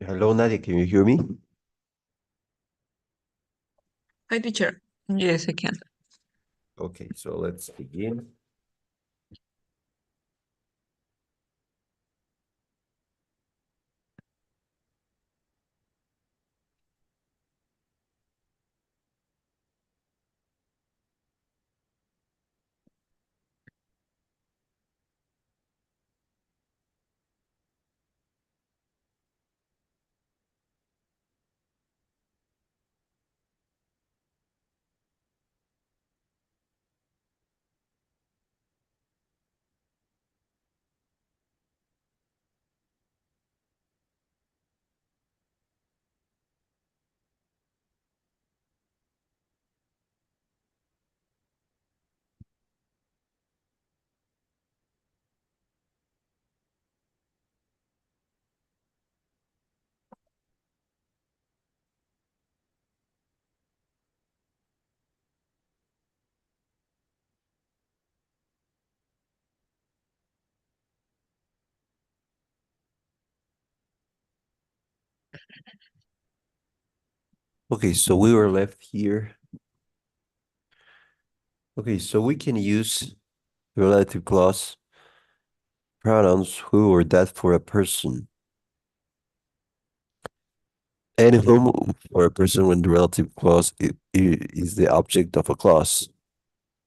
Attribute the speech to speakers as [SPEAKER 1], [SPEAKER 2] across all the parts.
[SPEAKER 1] Hello, Nadia, can you hear me?
[SPEAKER 2] Hi, teacher. Yes, I can.
[SPEAKER 1] Okay, so let's begin. Okay, so we were left here. Okay, so we can use relative clause pronouns who or that for a person and whom for a person when the relative clause is the object of a clause.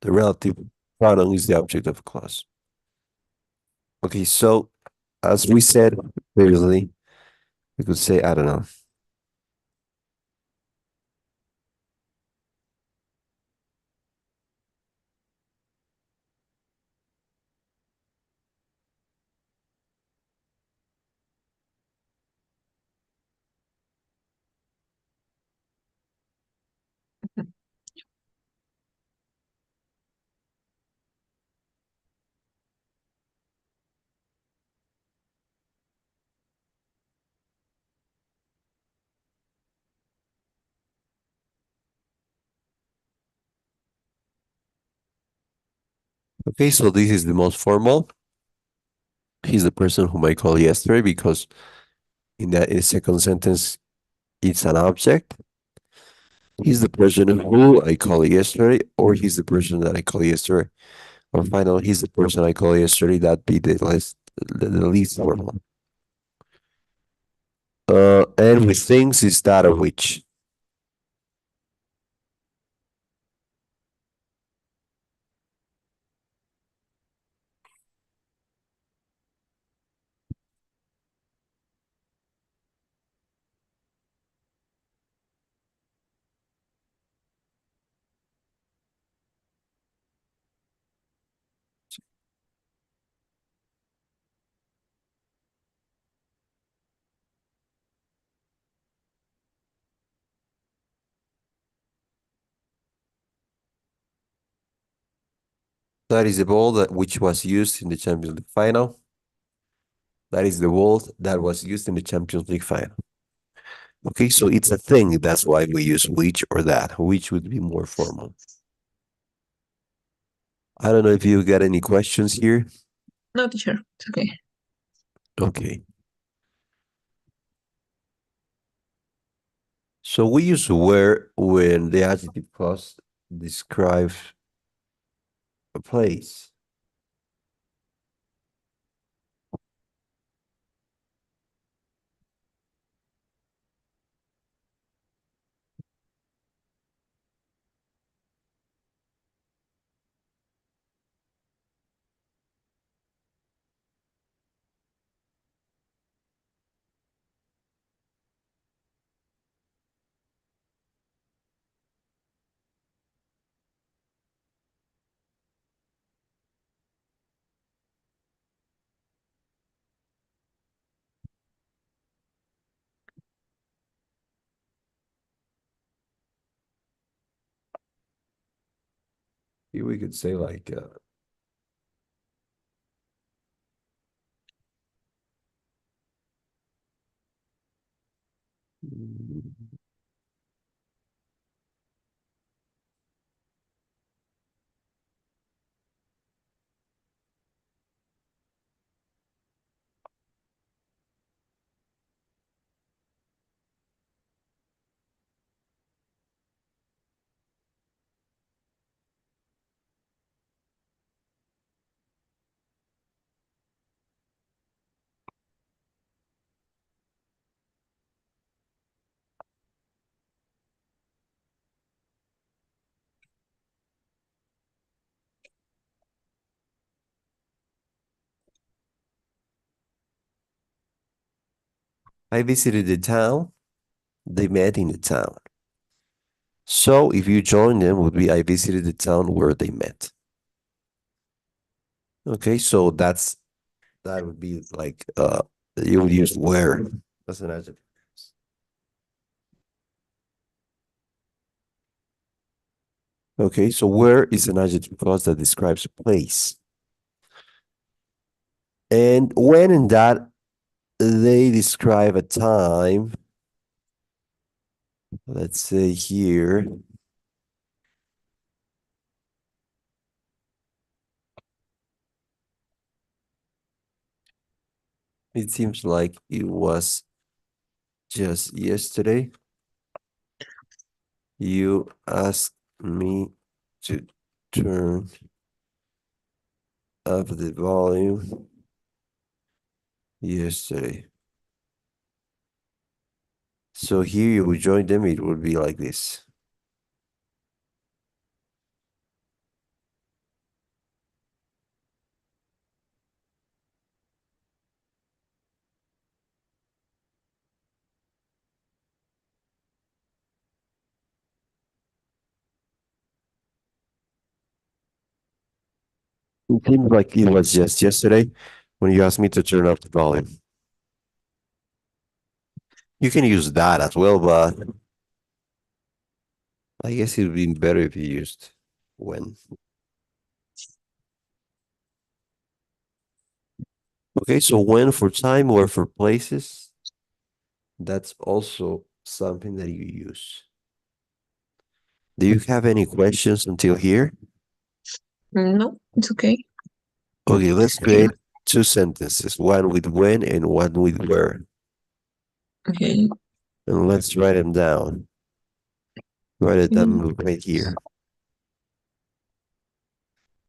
[SPEAKER 1] The relative pronoun is the object of a clause. Okay, so as we said previously, we could say, I don't know. Okay, so this is the most formal. He's the person whom I called yesterday because in the second sentence, it's an object. He's the person who I called yesterday, or he's the person that I called yesterday. Or finally, he's the person I called yesterday. That be the least formal. And with things is that of which. That is the ball that which was used in the Champions League final. That is the ball that was used in the Champions League final. Okay, so it's a thing. That's why we use which or that. Which would be more formal. I don't know if you got any questions here.
[SPEAKER 2] No, teacher. It's okay.
[SPEAKER 1] Okay. So we use where when the adjective clause describes a place. Here we could say like mm, I visited the town. They met in the town. So if you join them, would be I visited the town where they met. Okay, so that would be like you would use where as an adjective. Okay, so where is an adjective clause that describes a place. And when in that they describe a time, let's say here, it seems like it was just yesterday. You asked me to turn up the volume yesterday. So here you would join them, it would be like this. It seems like it was just yesterday when you asked me to turn up the volume. You can use that as well, but I guess it would be better if you used when. Okay, so when for time or for places, that's also something that you use. Do you have any questions until here?
[SPEAKER 2] No, it's okay.
[SPEAKER 1] Okay, let's
[SPEAKER 2] Clear.
[SPEAKER 1] create two sentences, one with when and one with where.
[SPEAKER 2] Okay.
[SPEAKER 1] And let's write them down. Write it
[SPEAKER 2] Mm.
[SPEAKER 1] down right here.
[SPEAKER 2] Mm.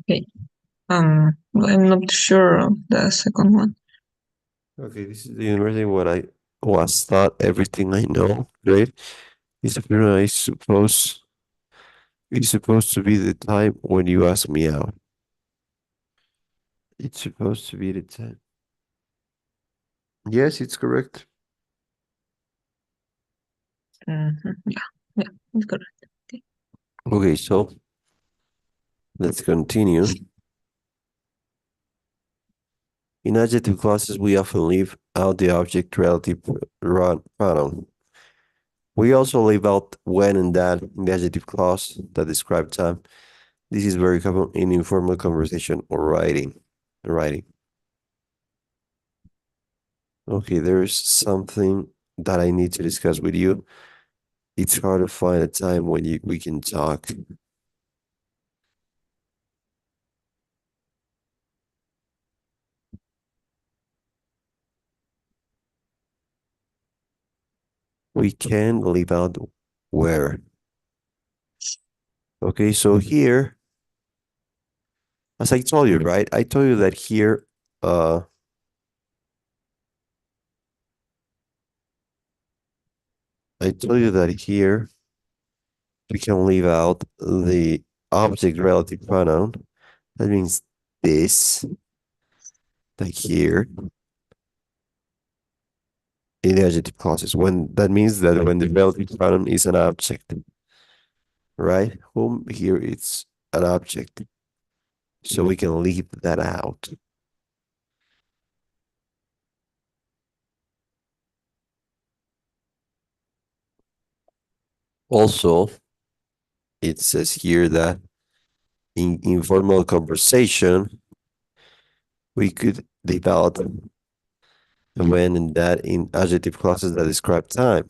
[SPEAKER 2] Okay. I'm not sure of the second one.
[SPEAKER 1] Okay, this is the university when I was taught everything I know. Great. Disciplinary is supposed to be the time when you ask me out. It's supposed to be the time. Yes, it's correct.
[SPEAKER 2] Yeah, yeah, it's correct.
[SPEAKER 1] Okay, so let's continue. In adjective clauses, we often leave out the object relative pronoun. We also leave out when and that in the adjective clause that describe time. This is very common in informal conversation or writing. Okay, there's something that I need to discuss with you. It's hard to find a time when we can talk. We can leave out where. Okay, so here, as I told you, right? I told you that here, I told you that here we can leave out the object relative pronoun. That means this, like here, in the adjective clauses. When that means that when the relative pronoun is an object, right? Whom here it's an object. So we can leave that out. Also, it says here that in informal conversation, we could leave out when and that in adjective clauses that describe time.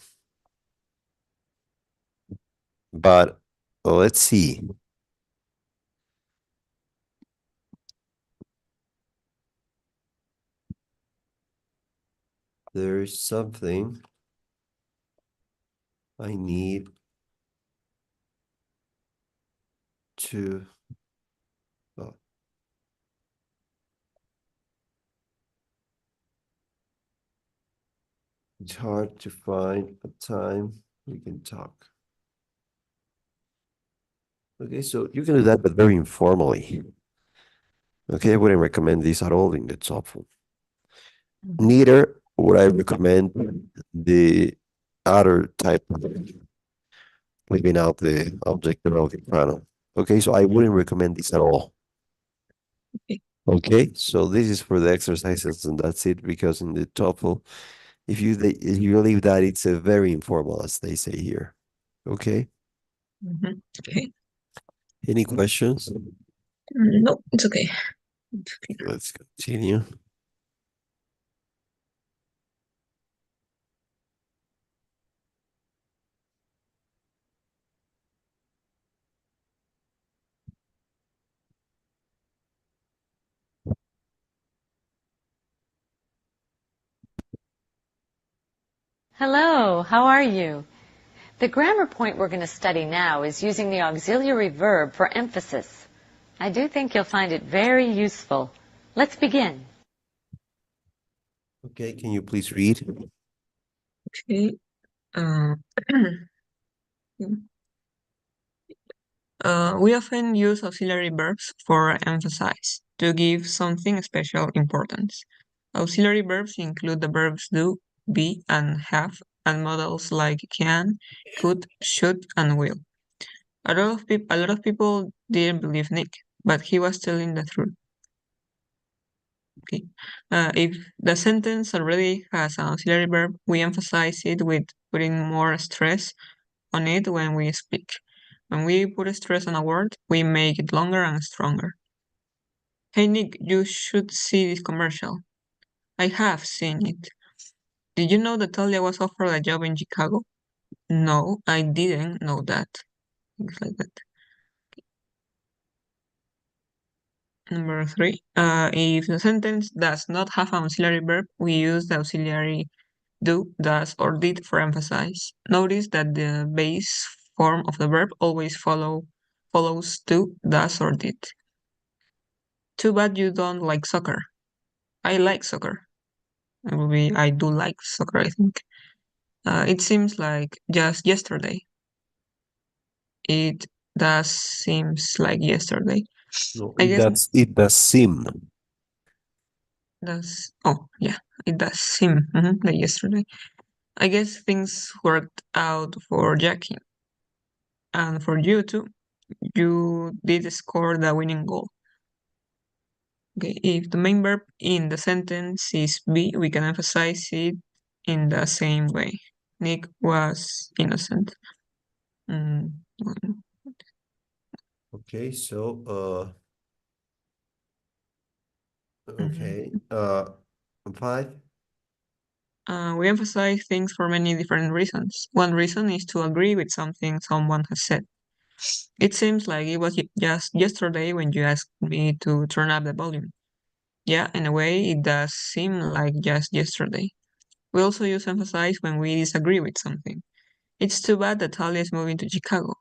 [SPEAKER 1] But let's see. There is something I need to. Oh, it's hard to find a time we can talk. Okay, so you can do that, but very informally. Okay, I wouldn't recommend this at all in the TOEFL. Neither would I recommend the other type, leaving out the object relative pronoun. Okay, so I wouldn't recommend this at all.
[SPEAKER 2] Okay.
[SPEAKER 1] Okay, so this is for the exercises, and that's it. Because in the TOEFL, if you leave that, it's a very informal, as they say here. Okay.
[SPEAKER 2] Okay.
[SPEAKER 1] Any questions?
[SPEAKER 2] No, it's okay.
[SPEAKER 1] Let's continue.
[SPEAKER 3] Hello, how are you? The grammar point we're going to study now is using the auxiliary verb for emphasis. I do think you'll find it very useful. Let's begin.
[SPEAKER 1] Okay, can you please read?
[SPEAKER 2] Okay. We often use auxiliary verbs for emphasize, to give something special importance. Auxiliary verbs include the verbs do, be, and have, and modals like can, could, should, and will. A lot of people didn't believe Nick, but he was telling the truth. Okay. If the sentence already has an auxiliary verb, we emphasize it with putting more stress on it when we speak. When we put a stress on a word, we make it longer and stronger. Hey Nick, you should see this commercial. I have seen it. Did you know that Talia was offered a job in Chicago? No, I didn't know that. Things like that. Number 3, if the sentence does not have an auxiliary verb, we use the auxiliary do, does, or did for emphasize. Notice that the base form of the verb always follows do, does, or did. Too bad you don't like soccer. I like soccer. It will be I do like soccer, I think. It seems like just yesterday. It does seems like yesterday.
[SPEAKER 1] No,
[SPEAKER 2] I guess
[SPEAKER 1] it does seem.
[SPEAKER 2] it does seem like yesterday. I guess things worked out for Jackie and for you too. You did score the winning goal. Okay, if the main verb in the sentence is be, we can emphasize it in the same way. Nick was innocent. Mm,
[SPEAKER 1] Okay, so okay. 5.
[SPEAKER 2] We emphasize things for many different reasons. One reason is to agree with something someone has said. It seems like it was just yesterday when you asked me to turn up the volume. Yeah, in a way, it does seem like just yesterday. We also use emphasize when we disagree with something. It's too bad that Talia is moving to Chicago.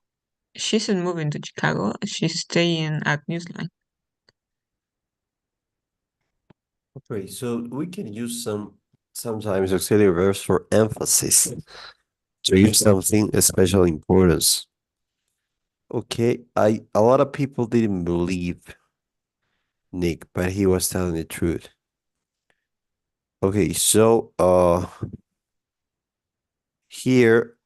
[SPEAKER 2] She isn't moving to Chicago, she's staying at Newsline.
[SPEAKER 1] Okay, so we can use sometimes auxiliary verbs for emphasis to use something special importance. Okay, a lot of people didn't believe Nick, but he was telling the truth. Okay, so here,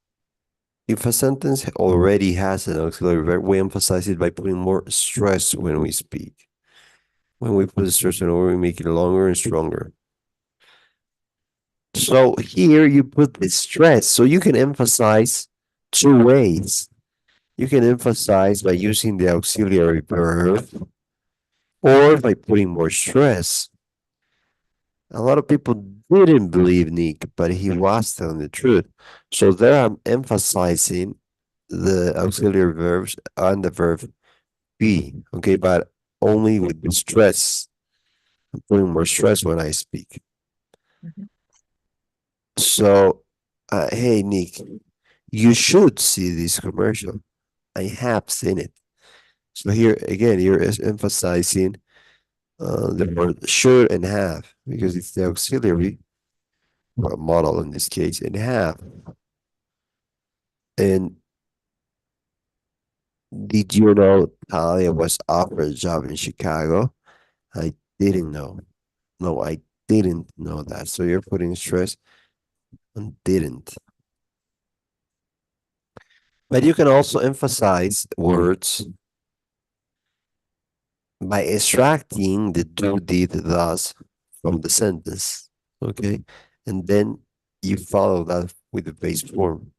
[SPEAKER 1] if a sentence already has an auxiliary verb, we emphasize it by putting more stress when we speak. When we put stress on it, we make it longer and stronger. So here you put the stress, so you can emphasize two ways. You can emphasize by using the auxiliary verb or by putting more stress. A lot of people didn't believe Nick, but he was telling the truth. So there I'm emphasizing the auxiliary verbs and the verb be, okay, but only with the stress. I'm putting more stress when I speak.
[SPEAKER 2] Mhm.
[SPEAKER 1] So, hey, Nick, you should see this commercial. I have seen it. So here again, you're emphasizing the word should and have because it's the auxiliary model in this case, and have. And did you know Talia was offered a job in Chicago? I didn't know. No, I didn't know that. So you're putting stress on didn't. But you can also emphasize words by extracting the do, did, does from the sentence. Okay. And then you follow that with the base form.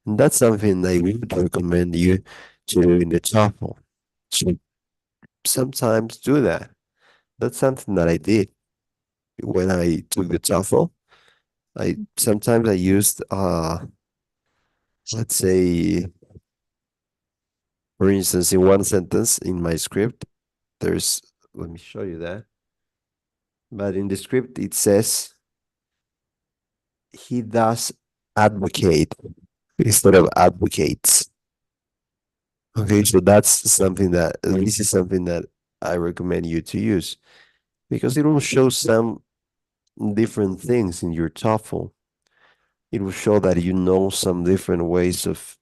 [SPEAKER 1] And that's something I would recommend you to do in the TOEFL. So sometimes do that. That's something that I did when I took the TOEFL. Sometimes I used let's say, for instance, in one sentence in my script, there's let me show you that. But in the script it says he does advocate instead of advocates. Okay, so this is something that I recommend you to use because it will show some different things in your TOEFL. It will show that you know some different ways of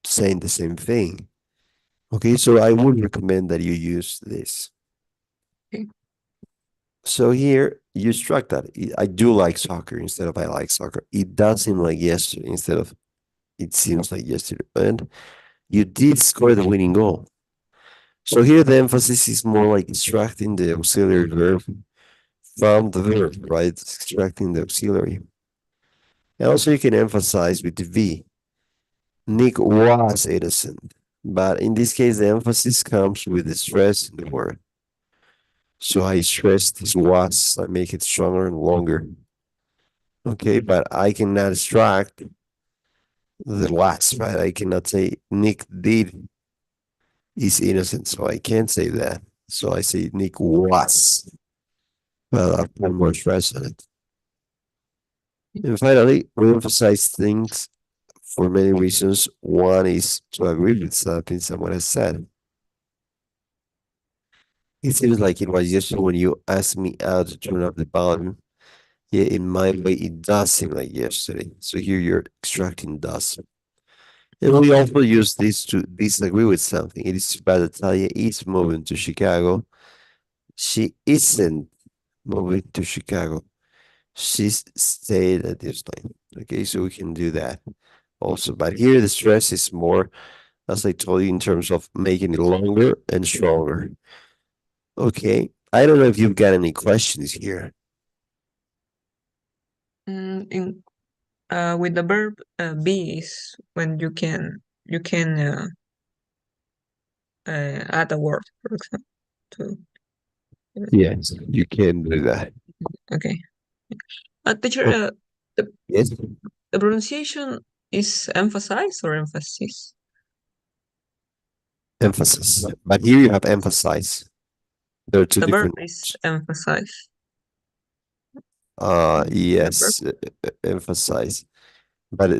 [SPEAKER 1] saying the same thing. Okay, so I would recommend that you use this.
[SPEAKER 2] Okay.
[SPEAKER 1] So here you struck that. I do like soccer instead of I like soccer. It does seem like yesterday instead of it seems like yesterday. And you did score the winning goal. So here the emphasis is more like extracting the auxiliary verb from the verb, right? Extracting the auxiliary. And also you can emphasize with the V. Nick was innocent. But in this case, the emphasis comes with the stress in the word. So I stress this was, I make it stronger and longer. Okay, but I cannot extract the was, right? I cannot say Nick did is innocent, so I can't say that. So I say Nick was. Well, I put more stress on it. And finally, we emphasize things for many reasons. One is to agree with something someone has said. It seems like it was yesterday when you asked me out to turn off the volume. Yeah, in my way, it does seem like yesterday. So here you're extracting does. And we also use this to disagree with something. It is too bad that Talia is moving to Chicago. She isn't moving to Chicago. She's stayed at this time. Okay, so we can do that also. But here the stress is more, as I told you, in terms of making it longer and stronger. Okay, I don't know if you've got any questions here.
[SPEAKER 2] In with the verb be is when you can add a word, for example. To
[SPEAKER 1] Yes, you can do that.
[SPEAKER 2] okay. Teacher,
[SPEAKER 1] Oh,
[SPEAKER 2] the,
[SPEAKER 1] yes,
[SPEAKER 2] the pronunciation is emphasize or emphasis?
[SPEAKER 1] emphasis. But here you have emphasize. There are two
[SPEAKER 2] The verb
[SPEAKER 1] different
[SPEAKER 2] is
[SPEAKER 1] words.
[SPEAKER 2] emphasize. The verb.
[SPEAKER 1] Yes, emphasize. But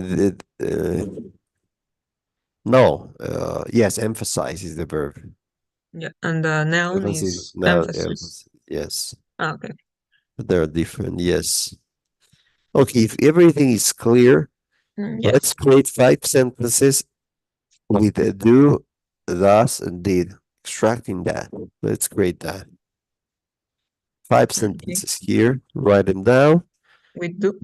[SPEAKER 1] no, yes, emphasize is the verb.
[SPEAKER 2] Yeah, and the noun
[SPEAKER 1] Emphasis,
[SPEAKER 2] is
[SPEAKER 1] now
[SPEAKER 2] emphasis.
[SPEAKER 1] emphasis. Yes,
[SPEAKER 2] Okay.
[SPEAKER 1] but they're different. Yes. Okay, if everything is clear,
[SPEAKER 2] Yeah.
[SPEAKER 1] let's create 5 sentences with a do, thus, and did. Extracting that. Let's create that. Five
[SPEAKER 2] Okay.
[SPEAKER 1] sentences here. Write them down.
[SPEAKER 2] With do.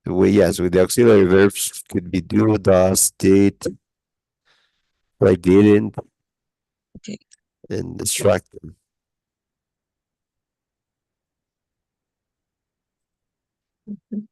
[SPEAKER 1] Yes, with the auxiliary verbs could be do, does, did, I didn't,
[SPEAKER 2] Okay.
[SPEAKER 1] and extract them.
[SPEAKER 2] Mhm.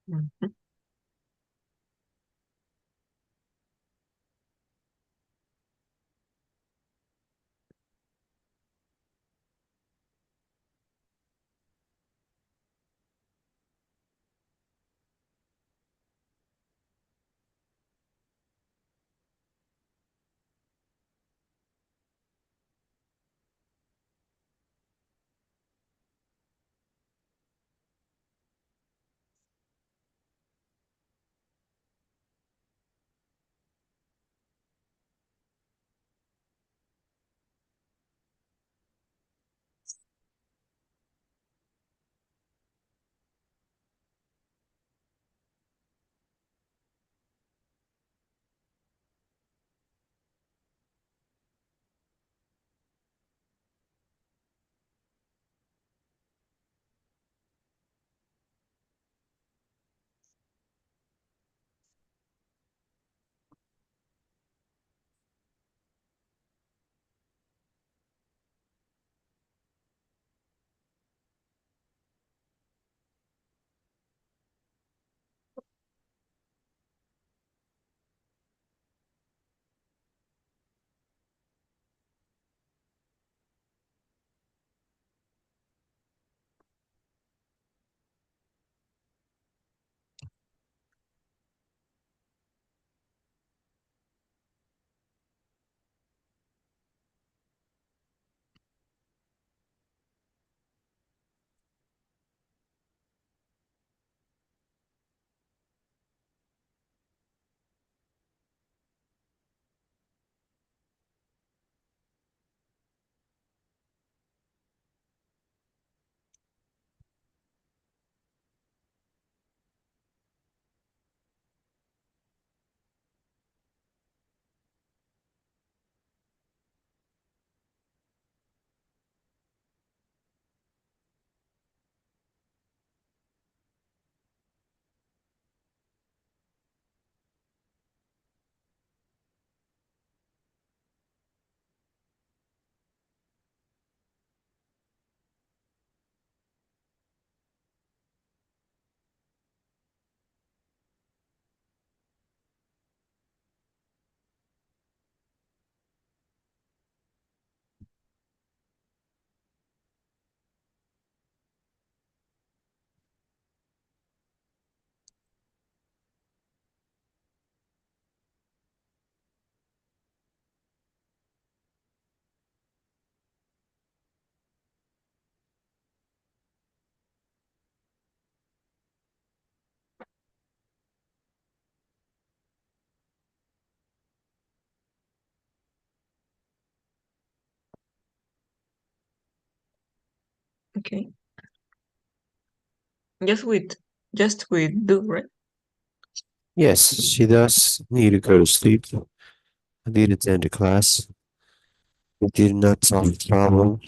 [SPEAKER 2] Mhm. Okay. Just with do, right?
[SPEAKER 1] Yes, she does need to go to sleep. I did attend the class. We did not solve the problem.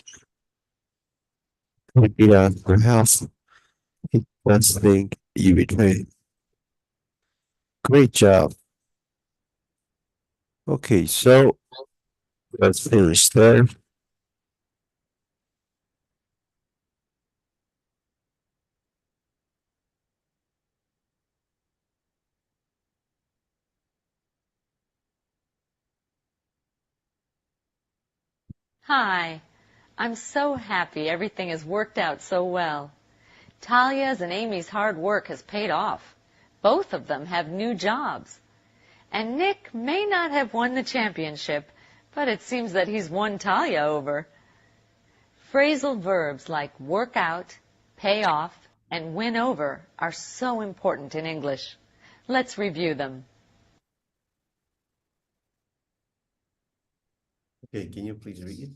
[SPEAKER 1] We did ask for help. He does think you betrayed. Great job. Okay, so let's finish there.
[SPEAKER 3] Hi. I'm so happy everything has worked out so well. Talia's and Amy's hard work has paid off. Both of them have new jobs. And Nick may not have won the championship, but it seems that he's won Talia over. Phrasal verbs like work out, pay off, and win over are so important in English. Let's review them.
[SPEAKER 1] Okay, can you please read it?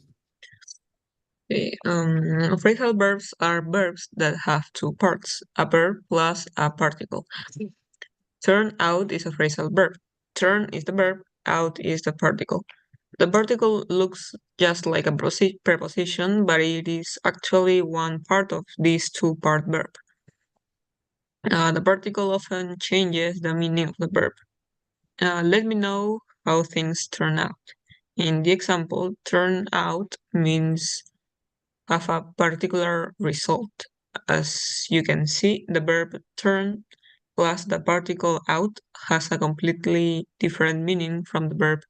[SPEAKER 2] Okay, phrasal verbs are verbs that have two parts, a verb plus a particle. Turn out is a phrasal verb. Turn is the verb, out is the particle. The particle looks just like a preposition, but it is actually one part of this two-part verb. The particle often changes the meaning of the verb. Let me know how things turn out. In the example, turn out means have a particular result. As you can see, the verb turn plus the particle out has a completely different meaning from the verb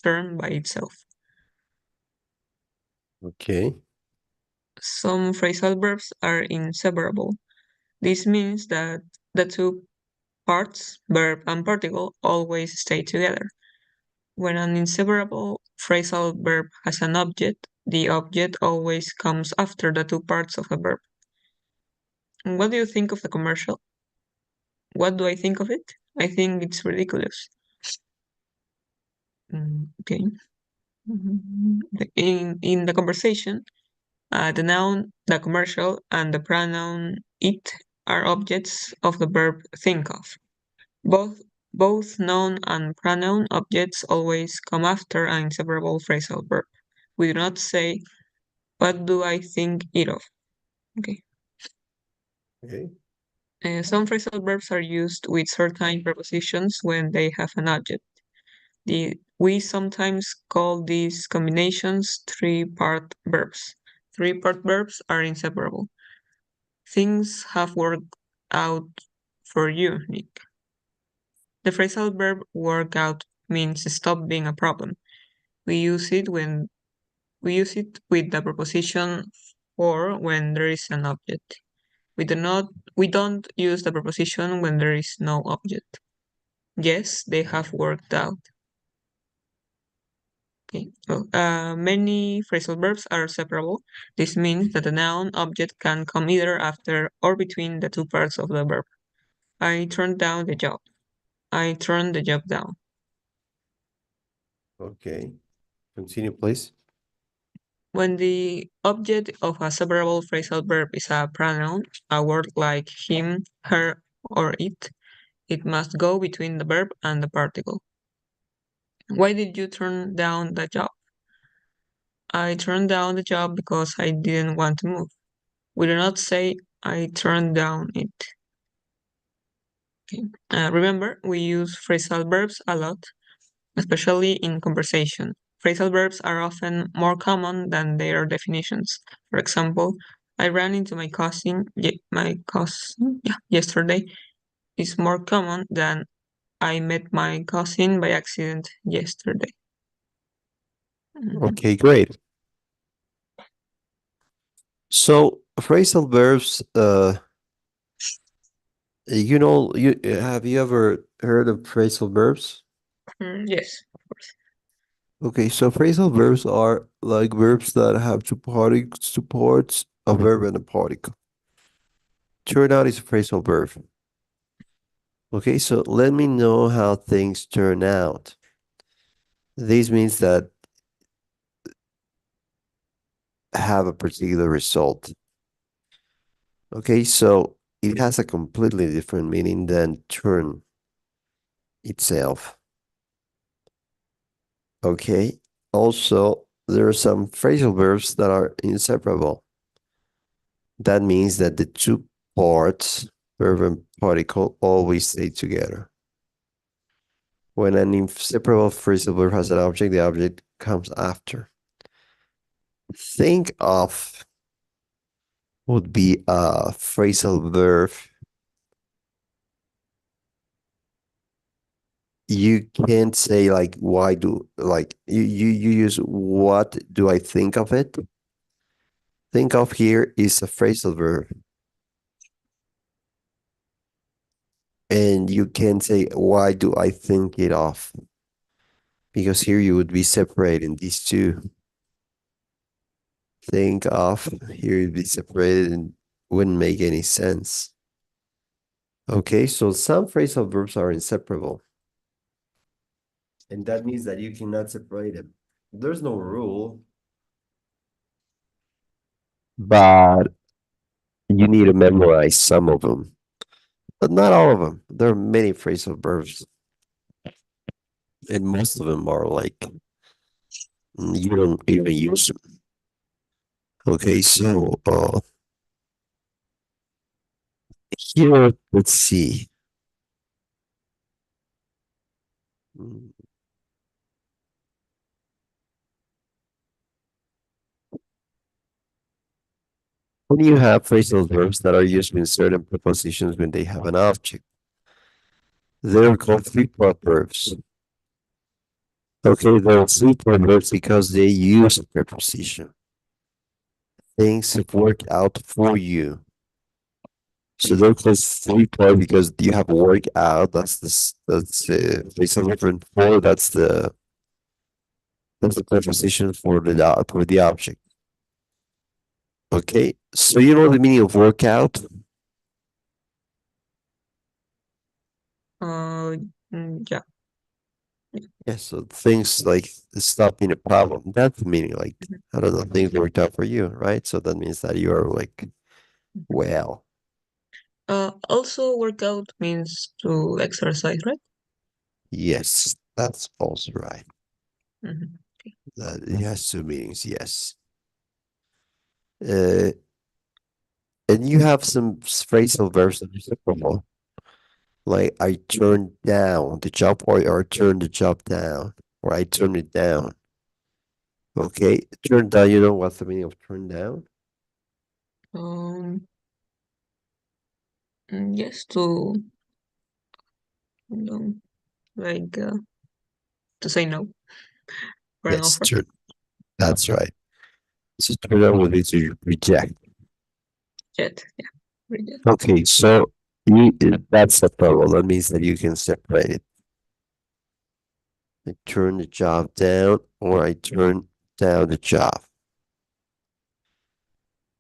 [SPEAKER 2] turn by itself.
[SPEAKER 1] Okay.
[SPEAKER 2] Some phrasal verbs are inseparable. This means that the two parts, verb and particle, always stay together. When an inseparable phrasal verb has an object, the object always comes after the two parts of a verb. And what do you think of the commercial? What do I think of it? I think it's ridiculous. Okay. In the conversation, the noun, the commercial, and the pronoun it are objects of the verb think of. Both noun and pronoun objects always come after an inseparable phrasal verb. We do not say, what do I think it of? Okay.
[SPEAKER 1] Okay.
[SPEAKER 2] Some phrasal verbs are used with certain prepositions when they have an object. We sometimes call these combinations three-part verbs. Three-part verbs are inseparable. Things have worked out for you, Nick. The phrasal verb work out means stop being a problem. We use it with the preposition for when there is an object. We don't use the preposition when there is no object. Yes, they have worked out. Okay. Well, many phrasal verbs are separable. This means that the noun object can come either after or between the two parts of the verb. I turned down the job. I turned the job down.
[SPEAKER 1] Okay. Continue, please.
[SPEAKER 2] When the object of a separable phrasal verb is a pronoun, a word like him, her, or it must go between the verb and the particle. Why did you turn down the job? I turned down the job because I didn't want to move. We do not say I turned down it. Okay. Remember, we use phrasal verbs a lot, especially in conversation. Phrasal verbs are often more common than their definitions. For example, I ran into my cousin yesterday is more common than I met my cousin by accident yesterday.
[SPEAKER 1] Okay, great. So phrasal verbs, you have you ever heard of phrasal verbs?
[SPEAKER 2] Yes, of course.
[SPEAKER 1] Okay, so phrasal verbs are like verbs that have two supports a verb and a particle. Turn out is a phrasal verb. Okay, so let me know how things turn out. This means that have a particular result. Okay, so it has a completely different meaning than turn itself. Okay, also, there are some phrasal verbs that are inseparable. That means that the two parts, verb and particle, always stay together. When an inseparable phrasal verb has an object, the object comes after. Think of would be a phrasal verb. You can't say like why do like you use what do I think of it? Think of here is a phrasal verb. And you can say why do I think it of? Because here you would be separating these two. Think of here you'd be separated and wouldn't make any sense. Okay, so some phrasal verbs are inseparable. And that means that you cannot separate them. There's no rule, but you need to memorize some of them, but not all of them. There are many phrasal verbs, and most of them are like you don't even use them. Okay, so here, let's see. Mm, When you have phrasal verbs that are used in certain prepositions when they have an object, they're called three-part verbs. Okay, they're three-part verbs because they use a preposition. Things work out for you. So they're called three-part because you have work out. That's the phrasal verb, and for that's the preposition for the object. Okay, so you know the meaning of workout?
[SPEAKER 2] Yeah.
[SPEAKER 1] Yeah, so things like stop being a problem. That's the meaning. Like, I don't know, things worked out for you, right? So that means that you are like, well,
[SPEAKER 2] Also, workout means to exercise, right?
[SPEAKER 1] yes, that's also right.
[SPEAKER 2] Mhm.
[SPEAKER 1] That it has two meanings, yes. Uh, and you have some phrasal verbs that are separable. Like I turned down the job or turn the job down or I turned it down. Okay, turn down, you know what's the meaning of turn down?
[SPEAKER 2] Um, yes, to no, like to say no for an
[SPEAKER 1] Yes,
[SPEAKER 2] offer.
[SPEAKER 1] turn. That's right. So turn down would be to reject.
[SPEAKER 2] Yet, yeah, reject.
[SPEAKER 1] Okay, so that's separable. That means that you can separate it. I turn the job down or I turn down the job.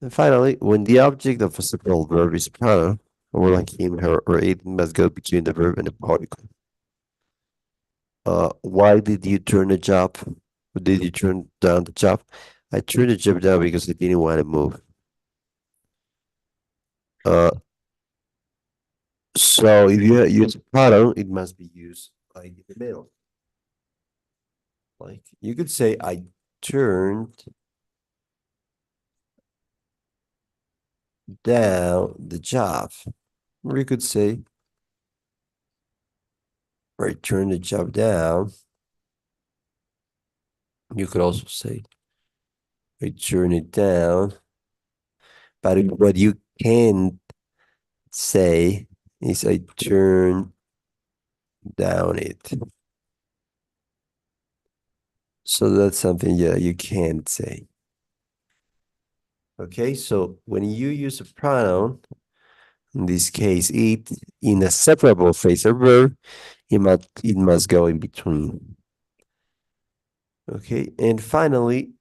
[SPEAKER 1] And finally, when the object of a separable verb is pronoun, or like him, her, or it must go between the verb and the particle. Why did you turn the job? Did you turn down the job? I turned the job down because I didn't want to move. Uh, so if you use a pronoun, it must be used like in the middle. Like you could say, I turned down the job. Or you could say, I turned the job down. You could also say, I turn it down. But what you can't say is, I turn down it. So that's something, yeah, you can't say. Okay, so when you use a pronoun, in this case, it, in a separable phrasal verb, it must go in between. Okay, and finally,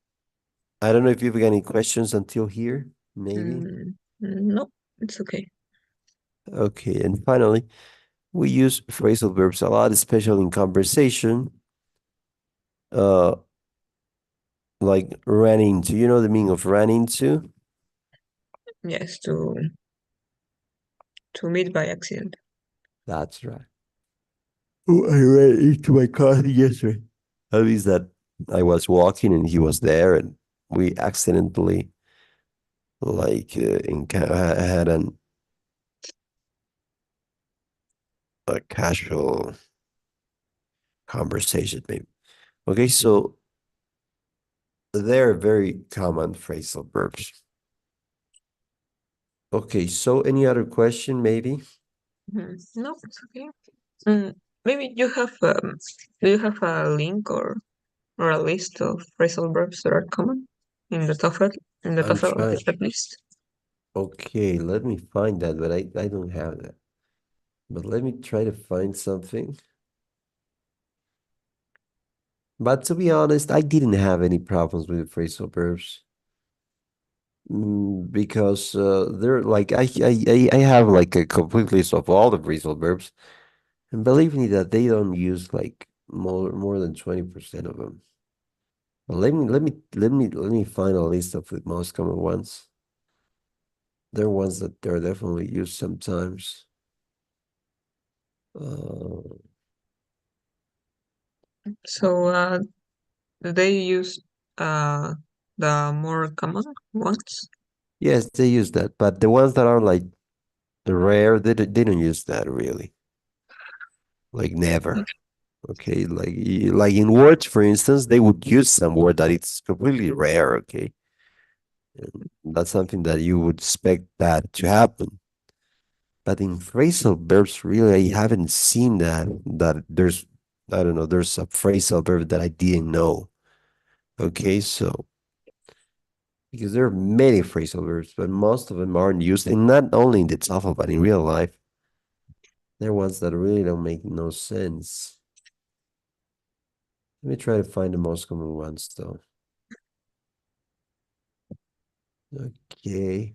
[SPEAKER 1] I don't know if you've got any questions until here, maybe.
[SPEAKER 2] No, it's okay.
[SPEAKER 1] Okay, and finally, we use phrasal verbs a lot, especially in conversation. Like ran into. You know the meaning of ran into?
[SPEAKER 2] Yes, to to meet by accident.
[SPEAKER 1] That's right. Oh, I ran into my cousin yesterday. At least that I was walking and he was there, and we accidentally had a casual conversation, maybe. Okay, so they're very common phrasal verbs. Okay, so any other question, maybe?
[SPEAKER 2] No, it's okay. Maybe you have do you have a link or a list of phrasal verbs that are common in the TOEFL
[SPEAKER 1] I'm trying.
[SPEAKER 2] at least?
[SPEAKER 1] Okay, let me find that, but I don't have that. But let me try to find something. But to be honest, I didn't have any problems with phrasal verbs. Because they're like I have like a complete list of all the phrasal verbs, and believe me that they don't use like more than 20% of them. But let me find a list of the most common ones. There are ones that they're definitely used sometimes. Uh,
[SPEAKER 2] So do they use the more common ones?
[SPEAKER 1] yes, they use that, but the ones that are like rare, they don't use that really. Like never. Okay, like in words, for instance, they would use some word that it's completely rare. Okay, and that's something that you would expect that to happen. But in phrasal verbs, really, I haven't seen that. That there's, I don't know, there's a phrasal verb that I didn't know. Okay, so because there are many phrasal verbs, but most of them aren't used, and not only in the TOEFL, but in real life. There are ones that really don't make no sense. Let me try to find the most common ones, though. Okay.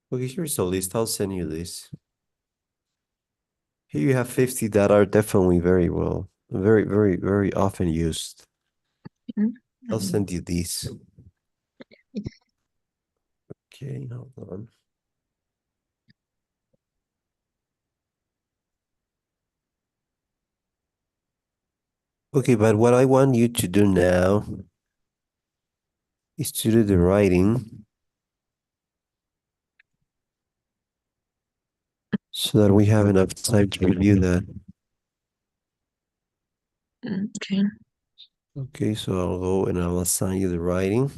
[SPEAKER 1] Okay, here's a list. I'll send you this. Here you have 50 that are definitely very often used. I'll send you these. Okay, hold on. Okay, but what I want you to do now is to do the writing so that we have enough time to review that.
[SPEAKER 2] Okay.
[SPEAKER 1] Okay, so I'll go and I'll assign you the writing.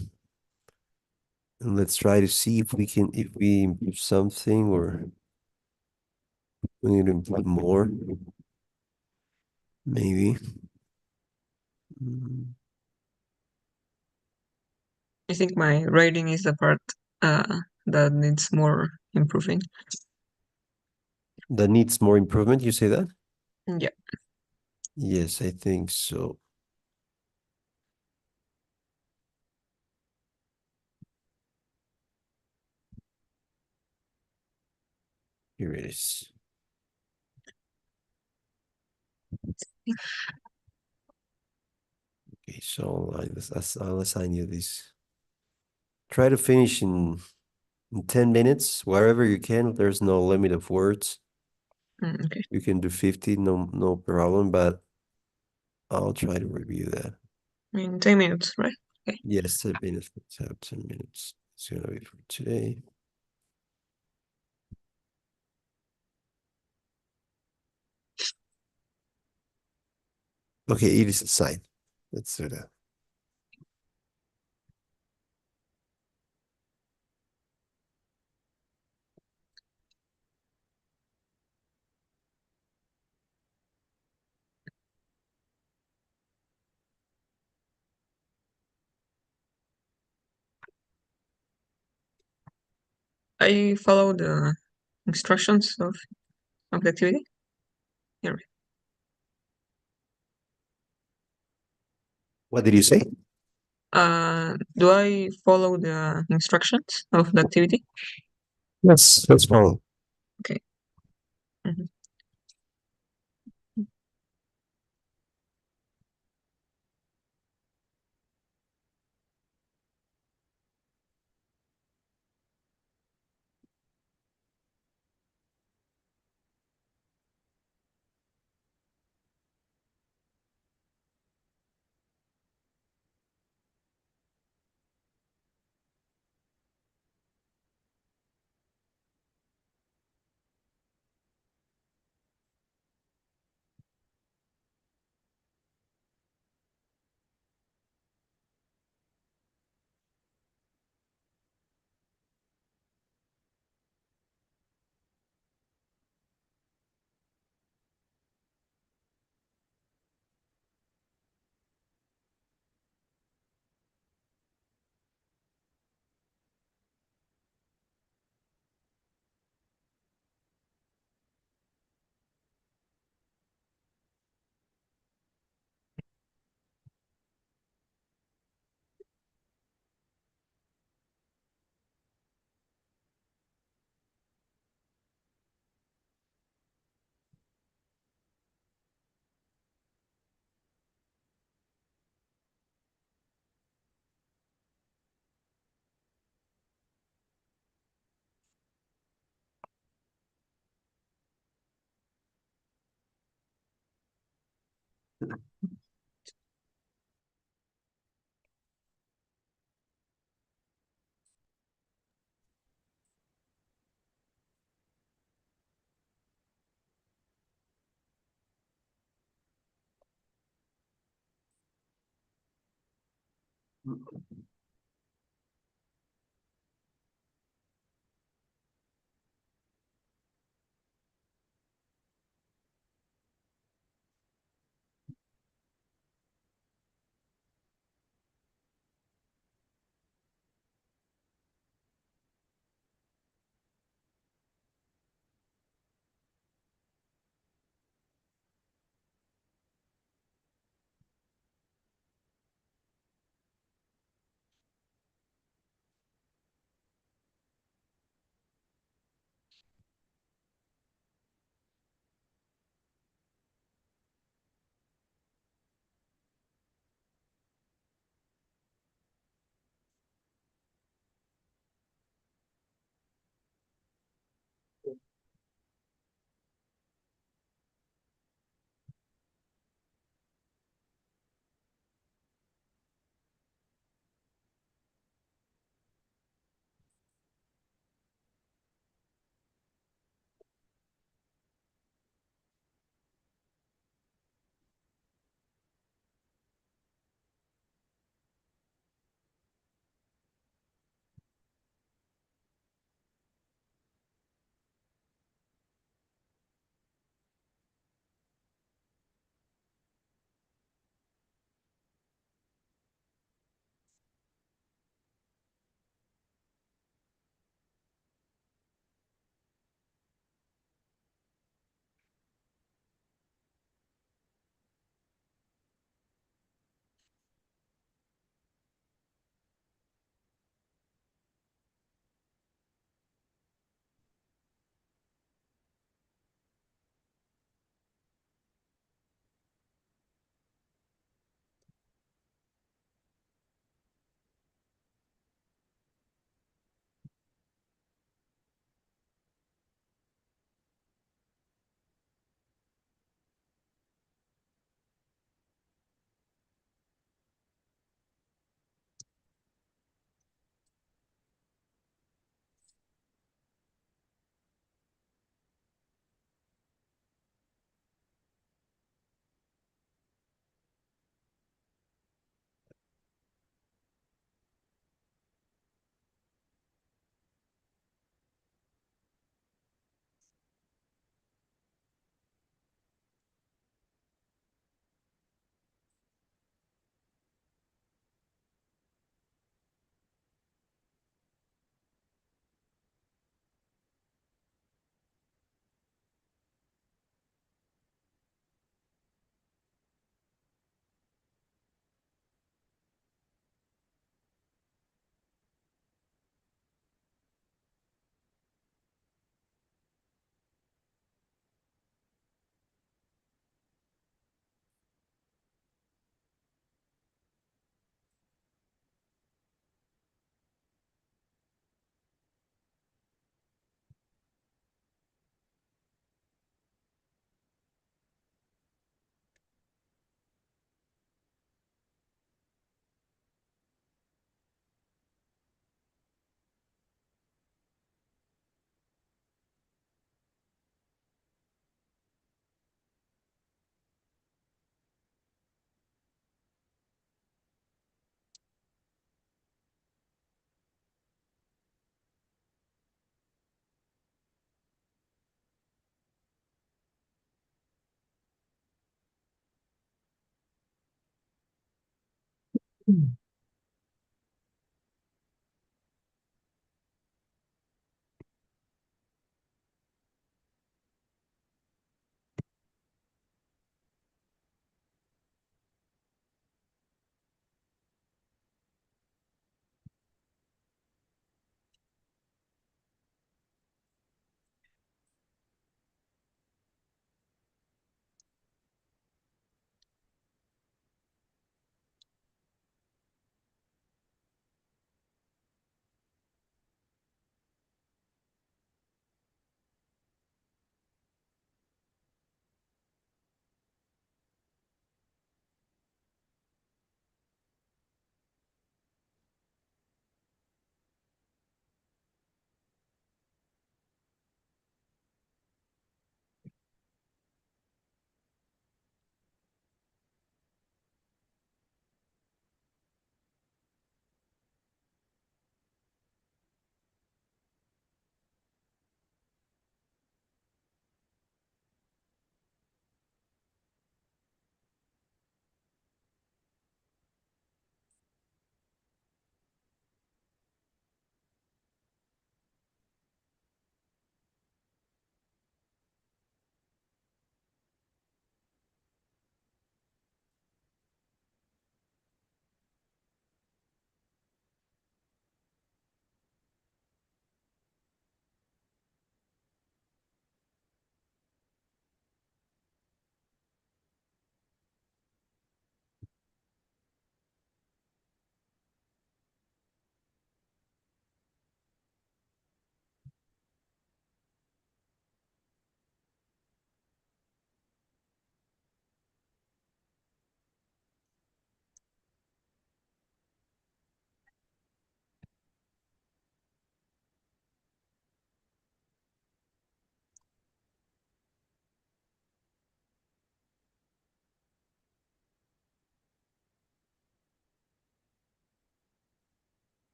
[SPEAKER 1] And let's try to see if we improve something or we need to improve more. Maybe.
[SPEAKER 2] I think my writing is the part that needs more improving.
[SPEAKER 1] That needs more improvement, you say that?
[SPEAKER 2] Yeah.
[SPEAKER 1] Yes, I think so. Here it is. Okay, so I'll assign you this. Try to finish in 10 minutes, wherever you can. There's no limit of words.
[SPEAKER 2] Okay.
[SPEAKER 1] You can do 50, no problem, but I'll try to review that.
[SPEAKER 2] In 10 minutes, right? Okay.
[SPEAKER 1] Yes, 10 minutes. Let's have 10 minutes. It's gonna be for today. Okay, it is a sign. Let's do that.
[SPEAKER 2] I follow the instructions of the activity. Here.
[SPEAKER 1] What did you say?
[SPEAKER 2] Do I follow the instructions of the activity?
[SPEAKER 1] Yes, that's follow.
[SPEAKER 2] Okay. Mhm.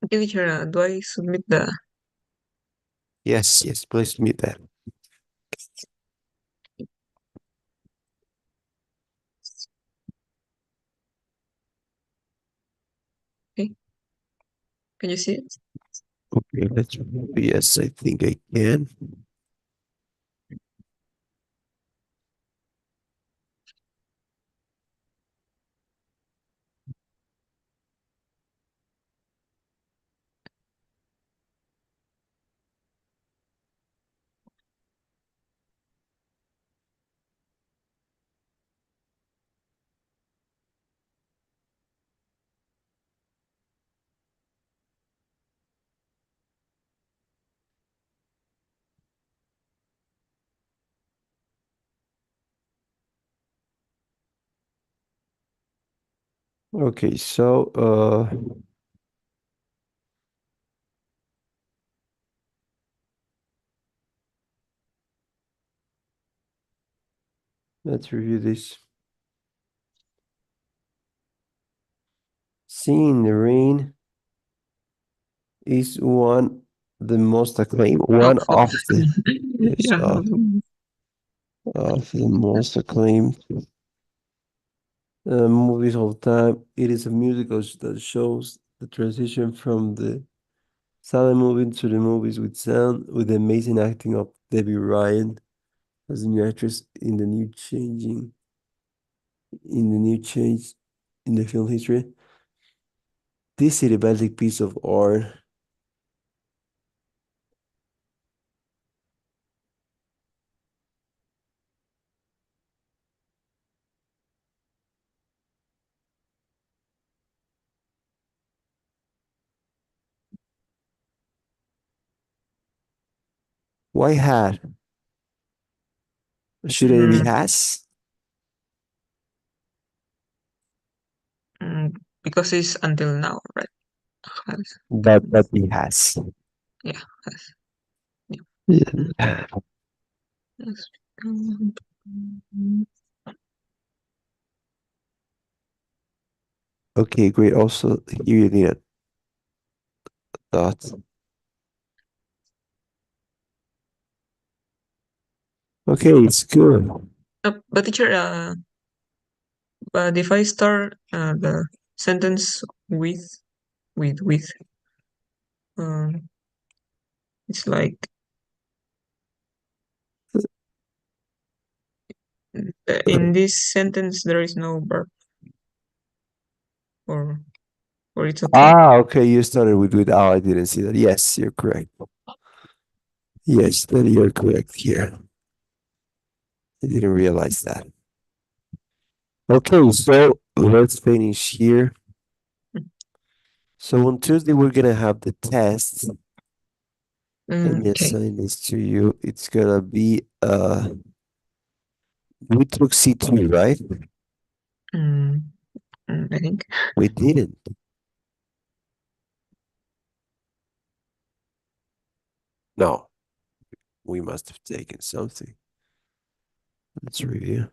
[SPEAKER 2] Okay, teacher, do I submit the...
[SPEAKER 1] Yes, yes, please mute that.
[SPEAKER 2] Okay. Can you see it?
[SPEAKER 1] Okay, yes, I think I can. Okay, so let's review this. Seeing the rain is one the most acclaimed one of the yes,
[SPEAKER 2] Yeah.
[SPEAKER 1] of the most acclaimed movies of time. It is a musical that shows the transition from the silent movie to the movies with sound, with the amazing acting of Debbie Ryan as the new actress in the new change in the film history. This cinematic piece of art. Why had? Should it be
[SPEAKER 2] Mm,
[SPEAKER 1] has?
[SPEAKER 2] because it's until now, right? Has.
[SPEAKER 1] That he has.
[SPEAKER 2] Yeah, has. Yeah.
[SPEAKER 1] Yeah.
[SPEAKER 2] Yes.
[SPEAKER 1] Okay, great. Also, here you need a dot. Okay, it's good.
[SPEAKER 2] But teacher, but if I start the sentence with, um, it's like in this sentence there is no verb, or it's okay.
[SPEAKER 1] Ah, okay. You started with oh, I didn't see that. Yes, you're correct. Yes, then you're correct here. I didn't realize that. Okay, so let's finish here. So on Tuesday we're gonna have the test. Let me
[SPEAKER 2] Okay.
[SPEAKER 1] assign this to you. It's gonna be we took C2, right?
[SPEAKER 2] I think.
[SPEAKER 1] We didn't. No, we must have taken something. Let's review.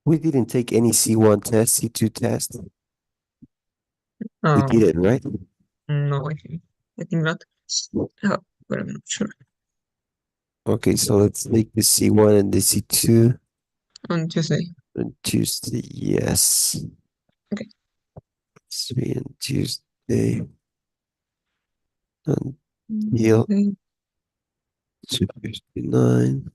[SPEAKER 1] We didn't take any C1 test, C2 test. We didn't, right?
[SPEAKER 2] No, I think not. But I'm not sure.
[SPEAKER 1] Okay, so let's take the C1 and the C2
[SPEAKER 2] On Tuesday.
[SPEAKER 1] on Tuesday. Yes.
[SPEAKER 2] Okay.
[SPEAKER 1] 3 on Tuesday. Until
[SPEAKER 2] Okay.
[SPEAKER 1] 2:59.